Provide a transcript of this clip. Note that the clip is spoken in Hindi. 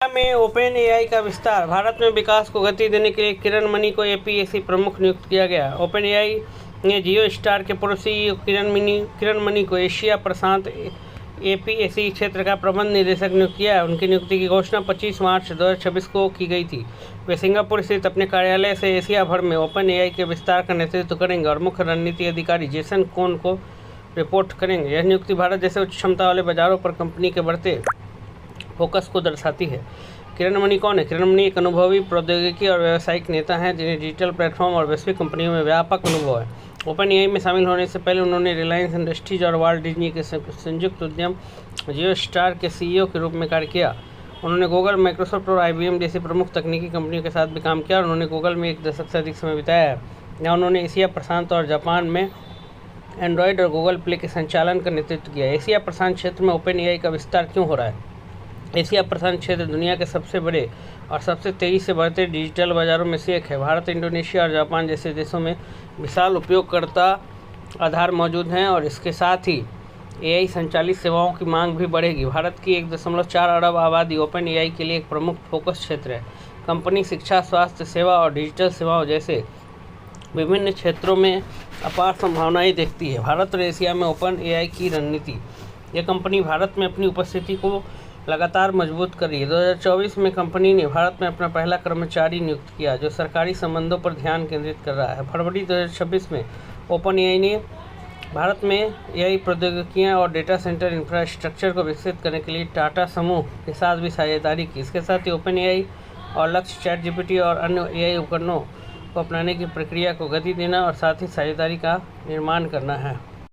में ओपन एआई का विस्तार। भारत में विकास को गति देने के लिए किरण मणि को एपीएसी प्रमुख नियुक्त किया गया। ओपन एआई ने जियो स्टार के पूर्व सीईओ किरण मणि को एशिया प्रशांत एपीएसी क्षेत्र का प्रबंध निदेशक नियुक्त किया है। उनकी नियुक्ति की घोषणा 25 मार्च 2026 को की गई थी। वे सिंगापुर स्थित अपने कार्यालय से एशिया भर में ओपन एआई के विस्तार का नेतृत्व करेंगे और मुख्य रणनीति अधिकारी जेसन कोन को रिपोर्ट करेंगे। यह नियुक्ति भारत जैसे उच्च क्षमता वाले बाजारों पर कंपनी के बढ़ते फोकस को दर्शाती है। किरण मणि कौन है? किरण मणि एक अनुभवी प्रौद्योगिकी और व्यावसायिक नेता हैं जिन्हें डिजिटल प्लेटफॉर्म और वैश्विक कंपनियों में व्यापक अनुभव है। ओपन एआई में शामिल होने से पहले उन्होंने रिलायंस इंडस्ट्रीज और वॉल्ट डिज्नी के संयुक्त उद्यम जियो स्टार के सीईओ के रूप में कार्य किया। उन्होंने गूगल, माइक्रोसॉफ्ट और आईबीएम जैसी प्रमुख तकनीकी कंपनियों के साथ भी काम किया और उन्होंने गूगल में 1 दशक से अधिक समय बिताया है। यहाँ उन्होंने एशिया प्रशांत और जापान में एंड्रॉयड और गूगल प्ले के संचालन का नेतृत्व किया। एशिया प्रशांत क्षेत्र में ओपन एआई का विस्तार क्यों हो रहा है? एशिया प्रशांत क्षेत्र दुनिया के सबसे बड़े और सबसे तेज़ी से बढ़ते डिजिटल बाज़ारों में से एक है। भारत, इंडोनेशिया और जापान जैसे देशों में विशाल उपयोगकर्ता आधार मौजूद हैं और इसके साथ ही एआई संचालित सेवाओं की मांग भी बढ़ेगी। भारत की 1.4 अरब आबादी ओपन एआई के लिए एक प्रमुख फोकस क्षेत्र है। कंपनी शिक्षा, स्वास्थ्य सेवा और डिजिटल सेवाओं जैसे विभिन्न क्षेत्रों में अपार संभावनाएं देखती है। भारत और एशिया में ओपन एआई की रणनीति। यह कंपनी भारत में अपनी उपस्थिति को लगातार मजबूत कर रही है। 2024 में कंपनी ने भारत में अपना पहला कर्मचारी नियुक्त किया जो सरकारी संबंधों पर ध्यान केंद्रित कर रहा है। फरवरी 2026 में ओपन एआई ने भारत में एआई प्रौद्योगिकियां और डेटा सेंटर इंफ्रास्ट्रक्चर को विकसित करने के लिए टाटा समूह के साथ भी साझेदारी की। इसके साथ ही ओपन एआई और लक्ष्य चैटजीपीटी और अन्य एआई उपकरणों को अपनाने की प्रक्रिया को गति देना और साथ ही साझेदारी का निर्माण करना है।